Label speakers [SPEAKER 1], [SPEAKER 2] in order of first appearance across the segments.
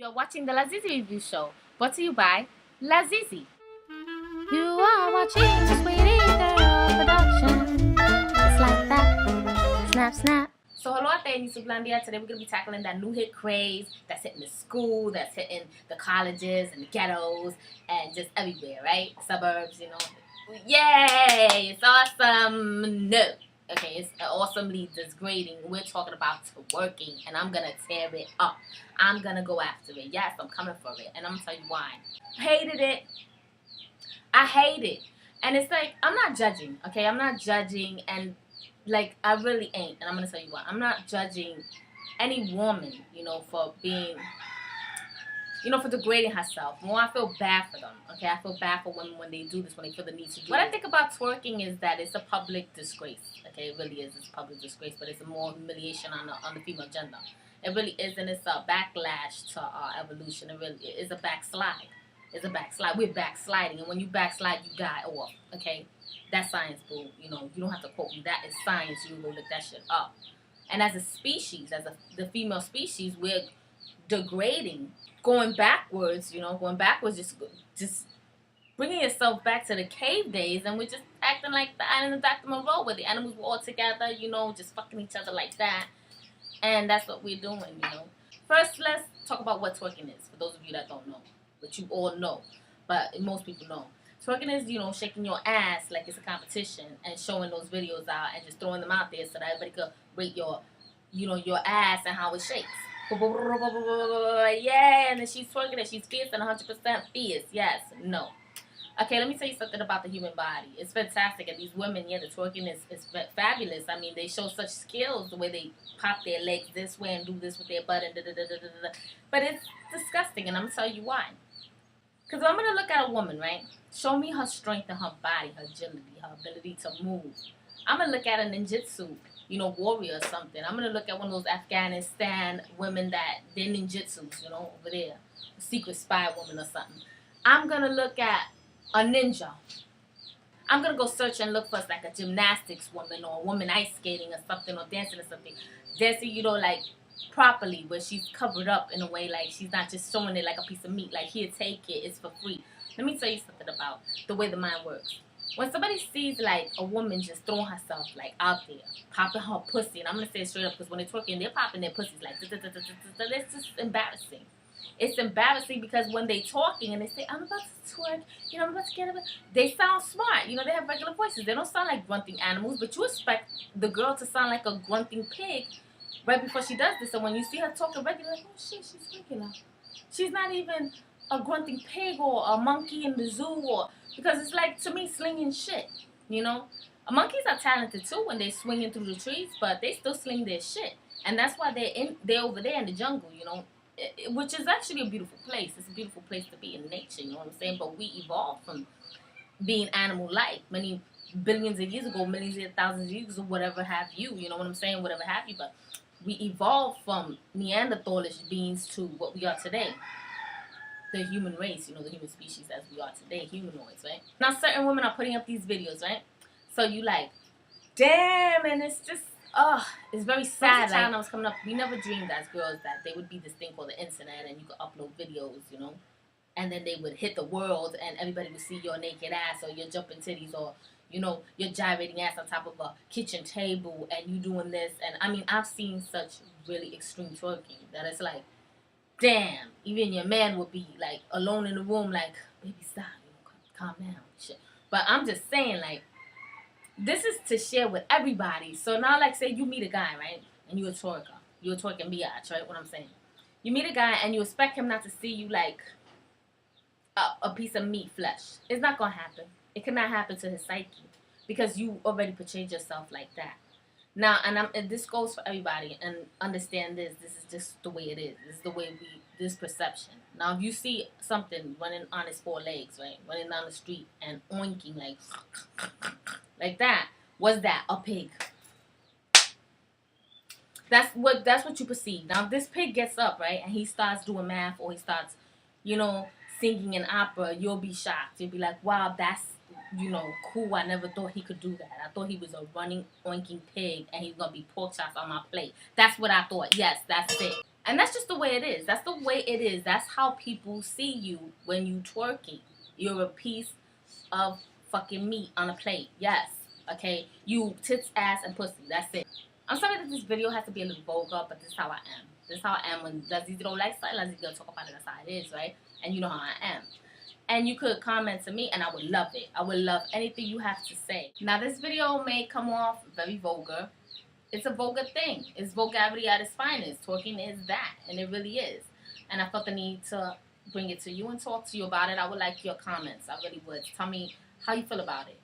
[SPEAKER 1] You're watching the LaZeeZee Review Show, brought to you by LaZeeZee. You are watching the Sweetie Girl production. It's like that. Snap, snap. So hello out there in Sublandia. Today we're going to be tackling that new hit craze that's hitting the school, that's hitting the colleges and the ghettos and just everywhere, right? Suburbs, you know. Yay! It's awesome. No. Okay, it's awesomely degrading. We're talking about twerking, and I'm gonna tear it up. I'm gonna go after it. Yes, I'm coming for it, and I'm gonna tell you why. Hated it. I hate it, and it's like I'm not judging. Okay, I'm not judging, and like I really ain't. And I'm gonna tell you why. I'm not judging any woman, you know, for being, you know, for degrading herself. Well, I feel bad for them. Okay, I feel bad for women when they do this, when they feel the need to do it. What I think about twerking is that it's a public disgrace. Okay, it really is. It's a public disgrace, but it's a more humiliation on the female gender. It really is, and it's a backlash to our evolution. It really is a backslide. It's a backslide. We're backsliding, and when you backslide, you die off. Okay, that's science, boo. You know, you don't have to quote me. That is science. You go look that shit up. And as a species, the female species, we're degrading, going backwards, you know, just bringing yourself back to the cave days, and we're just acting like the island of Dr. Moreau, where the animals were all together, you know, just fucking each other like that, and that's what we're doing, you know. First, let's talk about what twerking is, for those of you that don't know, but you all know, but most people know. Twerking is, you know, shaking your ass like it's a competition and showing those videos out and just throwing them out there so that everybody could rate your, you know, your ass and how it shakes. Yeah, and then she's twerking and she's fierce and 100% fierce. Yes, no. Okay, let me tell you something about the human body. It's fantastic, and these women, yeah, the twerking is fabulous. I mean, they show such skills, the way they pop their legs this way and do this with their butt and da-da-da-da-da-da. But it's disgusting, and I'm going to tell you why. Because I'm going to look at a woman, right? Show me her strength in her body, her agility, her ability to move. I'm going to look at a ninjutsu, you know, warrior or something. I'm going to look at one of those Afghanistan women that they're ninjutsus, you know, over there. A secret spy woman or something. I'm going to look at a ninja. I'm going to go search and look for like a gymnastics woman or a woman ice skating or something or dancing or something. Dancing, you know, like properly, where she's covered up in a way like she's not just showing it like a piece of meat. Like, here, take it. It's for free. Let me tell you something about the way the mind works. When somebody sees, like, a woman just throwing herself, like, out there, popping her pussy, and I'm going to say it straight up because when they're twerking, they're popping their pussies, like, it's just embarrassing. It's embarrassing because when they're talking and they say, I'm about to twerk, you know, I'm about to get it, they sound smart. You know, they have regular voices. They don't sound like grunting animals, but you expect the girl to sound like a grunting pig right before she does this. And when you see her talking regular, like, oh, shit, she's regular. She's not even a grunting pig or a monkey in the zoo, or because it's like, to me, slinging shit, you know. Monkeys are talented too when they're swinging through the trees, but they still sling their shit, and that's why they're over there in the jungle, you know, which is actually a beautiful place. It's a beautiful place to be in nature, you know what I'm saying. But we evolved from being animal-like many billions of years ago, millions of thousands of years, or whatever have you, you know what I'm saying, whatever have you. But we evolved from Neanderthalish beings to what we are today. The human race, you know, the human species as we are today, humanoids, right? Now, certain women are putting up these videos, right? So you like, damn, and it's just, it's very sad. Like, when I was coming up, we never dreamed as girls that there would be this thing called the internet and you could upload videos, you know, and then they would hit the world and everybody would see your naked ass or your jumping titties or, you know, your gyrating ass on top of a kitchen table and you doing this. And I mean, I've seen such really extreme twerking that it's like, damn, even your man would be like alone in the room, like, baby, stop, you know, calm down, shit. But I'm just saying, like, this is to share with everybody. So now, like, say you meet a guy, right, and you're a twerker, you're a twerking biatch, right? What I'm saying, you meet a guy and you expect him not to see you like a piece of meat, flesh. It's not gonna happen. It cannot happen to his psyche because you already portrayed yourself like that. Now, and this goes for everybody, and understand this. This is just the way it is. This is the way this perception. Now, if you see something running on its four legs, right, running down the street and oinking like that, what's that? A pig. That's what you perceive. Now, if this pig gets up, right, and he starts doing math or he starts, you know, singing an opera, you'll be shocked. You'll be like, wow, that's, you know, cool. I never thought he could do that. I thought he was a running, oinking pig and he's going to be pork chops on my plate. That's what I thought. Yes, that's it. And that's just the way it is. That's the way it is. That's how people see you when you twerking. You're a piece of fucking meat on a plate. Yes. Okay? You tits, ass, and pussy. That's it. I'm sorry that this video has to be a little vulgar, but this is how I am. This is how I am when LaZeeZee don't like something. LaZeeZee gonna talk about it. That's how it is, right? And you know how I am. And you could comment to me, and I would love it. I would love anything you have to say. Now, this video may come off very vulgar. It's a vulgar thing. It's vulgarity at its finest. Twerking is that, and it really is. And I felt the need to bring it to you and talk to you about it. I would like your comments. I really would. Tell me how you feel about it.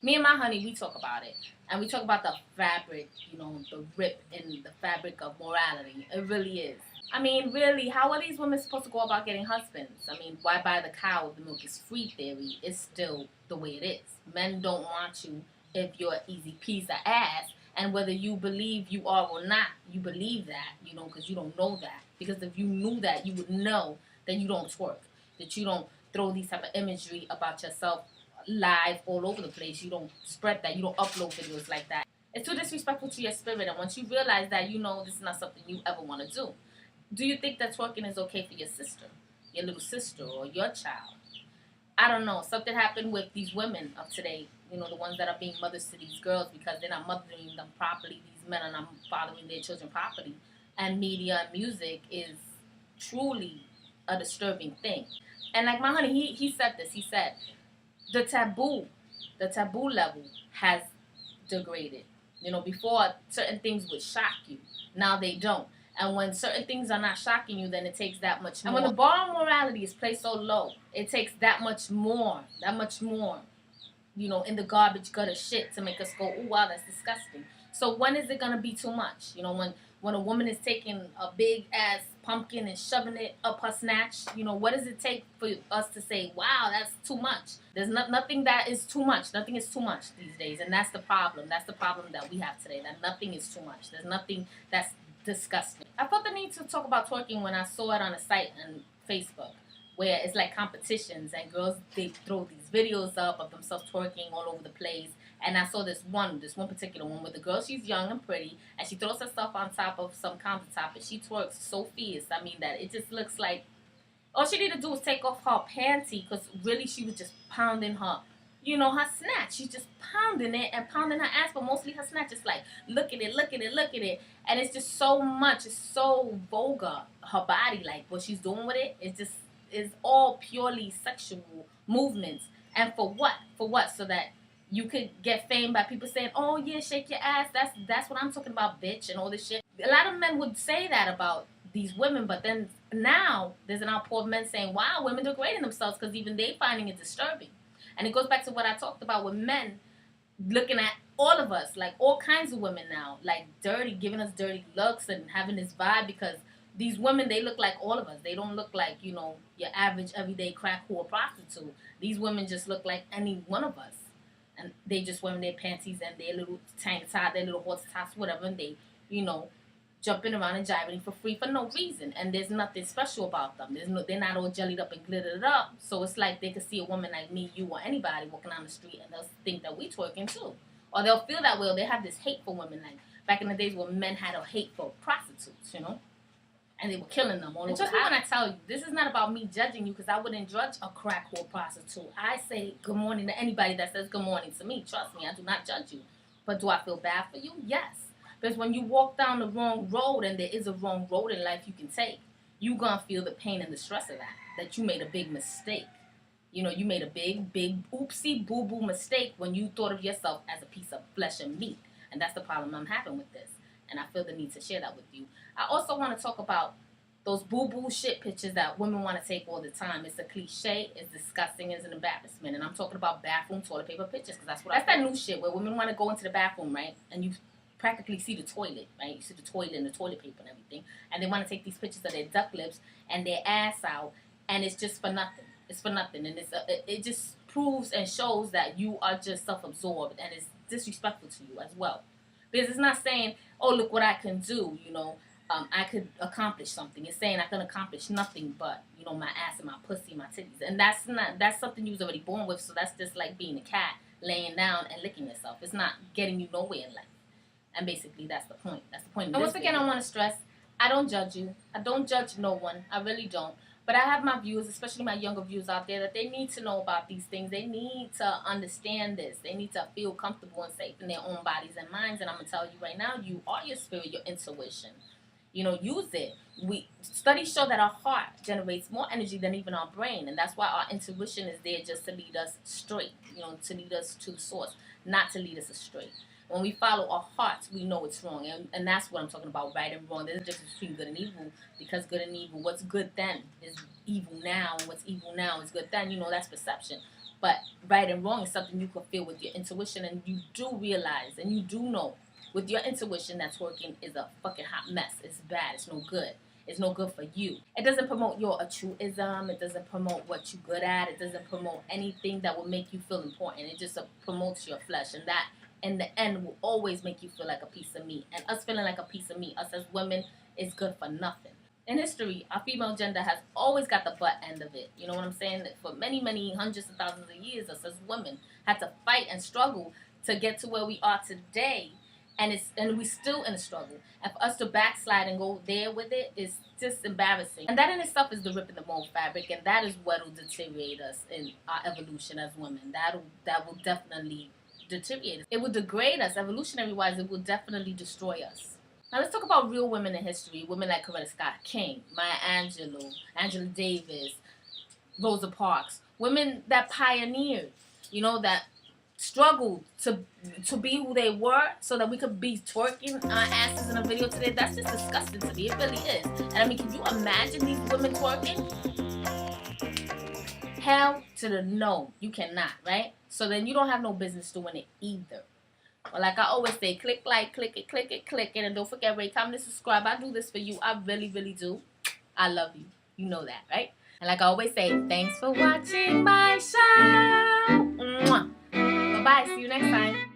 [SPEAKER 1] Me and my honey, we talk about it. And we talk about the fabric, you know, the rip in the fabric of morality. It really is. I mean, really, how are these women supposed to go about getting husbands? I mean, why buy the cow if the milk is free theory is still the way it is. Men don't want you if you're an easy piece of ass. And whether you believe you are or not, you believe that, you know, because you don't know that. Because if you knew that, you would know that you don't twerk, that you don't throw these type of imagery about yourself live all over the place. You don't spread that. You don't upload videos like that. It's too disrespectful to your spirit. And once you realize that, you know this is not something you ever want to do. Do you think that twerking is okay for your sister, your little sister, or your child? I don't know. Something happened with these women of today, you know, the ones that are being mothers to these girls because they're not mothering them properly. These men are not fathering their children properly. And media and music is truly a disturbing thing. And like my honey, he said this. He said, the taboo level has degraded. You know, before certain things would shock you. Now they don't. And when certain things are not shocking you, then it takes that much more. And when the bar of morality is placed so low, it takes that much more, you know, in the garbage gutter shit to make us go, oh, wow, that's disgusting. So when is it going to be too much? You know, when a woman is taking a big-ass pumpkin and shoving it up her snatch, you know, what does it take for us to say, wow, that's too much? There's nothing that is too much. Nothing is too much these days, and that's the problem. That's the problem that we have today, that nothing is too much. There's nothing that's disgusting. I felt the need to talk about twerking when I saw it on a site on Facebook where it's like competitions and girls, they throw these videos up of themselves twerking all over the place. And I saw this one particular one where the girl, she's young and pretty, and she throws herself on top of some countertop and she twerks so fierce. I mean, that it just looks like all she needed to do was take off her panty because really she was just pounding her, you know, her snatch. She's just pounding it and pounding her ass, but mostly her snatch is like, look at it, look at it, look at it. And it's just so much, it's so vulgar, her body, like what she's doing with it, it just is all purely sexual movements. And for what? For what? So that you could get fame by people saying, oh yeah, shake your ass, that's what I'm talking about, bitch, and all this shit. A lot of men would say that about these women, but then now there's an outpour of men saying, wow, women degrading themselves because even they finding it disturbing. And it goes back to what I talked about with men looking at all of us, like all kinds of women now, like dirty, giving us dirty looks and having this vibe because these women, they look like all of us. They don't look like, you know, your average everyday crack whore prostitute. These women just look like any one of us. And they just wearing their panties and their little tank top, their little horse tops, whatever, and they, you know, jumping around and gyrating for free for no reason. And there's nothing special about them. They're not all jellied up and glittered up. So it's like they could see a woman like me, you, or anybody walking down the street and they'll think that we twerking too. Or they'll feel that way, or they have this hate for women, like back in the days when men had a hate for prostitutes, you know? And they were killing them all over. And trust me when I tell you, this is not about me judging you because I wouldn't judge a crack whore prostitute. I say good morning to anybody that says good morning to me. Trust me, I do not judge you. But do I feel bad for you? Yes. Because when you walk down the wrong road, and there is a wrong road in life you can take, you're going to feel the pain and the stress of that you made a big mistake. You know, you made a big oopsie boo-boo mistake when you thought of yourself as a piece of flesh and meat. And that's the problem I'm having with this. And I feel the need to share that with you. I also want to talk about those boo-boo shit pictures that women want to take all the time. It's a cliche, it's disgusting, it's an embarrassment. And I'm talking about bathroom toilet paper pictures because that's that new shit where women want to go into the bathroom, right? And you practically see the toilet, right? You see the toilet and the toilet paper and everything. And they want to take these pictures of their duck lips and their ass out. And it's just for nothing. It's for nothing. And it just proves and shows that you are just self-absorbed. And it's disrespectful to you as well. Because it's not saying, oh, look what I can do, you know. I could accomplish something. It's saying I can accomplish nothing but, you know, my ass and my pussy and my titties. And that's something you was already born with. So that's just like being a cat, laying down and licking yourself. It's not getting you nowhere in life. And basically, that's the point. That's the point. And once again, I want to stress, I don't judge you. I don't judge no one. I really don't. But I have my viewers, especially my younger viewers out there, that they need to know about these things. They need to understand this. They need to feel comfortable and safe in their own bodies and minds. And I'm going to tell you right now, you are your spirit, your intuition. You know, use it. Studies show that our heart generates more energy than even our brain, and that's why our intuition is there just to lead us straight. You know, to lead us to the source, not to lead us astray. When we follow our hearts, we know it's wrong, and that's what I'm talking about, right and wrong. There's a difference between good and evil, because good and evil, what's good then is evil now, and what's evil now is good then. You know, that's perception. But right and wrong is something you can feel with your intuition, and you do realize, and you do know with your intuition that twerking is a fucking hot mess. It's bad. It's no good. It's no good for you. It doesn't promote your altruism. It doesn't promote what you're good at. It doesn't promote anything that will make you feel important. It just promotes your flesh, and that in the end will always make you feel like a piece of meat. And us feeling like a piece of meat, us as women, is good for nothing. In history, our female gender has always got the butt end of it. You know what I'm saying? For many, many hundreds of thousands of years, us as women had to fight and struggle to get to where we are today. And we still in a struggle. And for us to backslide and go there with it is just embarrassing. And that in itself is the rip in the mold fabric, and that is what will deteriorate us in our evolution as women. That will definitely deteriorate us. It will degrade us, evolutionary wise. It will definitely destroy us. Now let's talk about real women in history. Women like Coretta Scott King, Maya Angelou, Angela Davis, Rosa Parks. Women that pioneered, you know, that struggled to be who they were so that we could be twerking our asses in a video today. That's just disgusting to me. It really is. And I mean, can you imagine these women twerking? Hell to the no. You cannot, right? So then you don't have no business doing it either. But like I always say, click like, click it, and don't forget, rate, comment, and subscribe. I do this for you. I really, really do. I love you. You know that, right? And like I always say, thanks for watching my show. Mwah. Bye-bye. See you next time.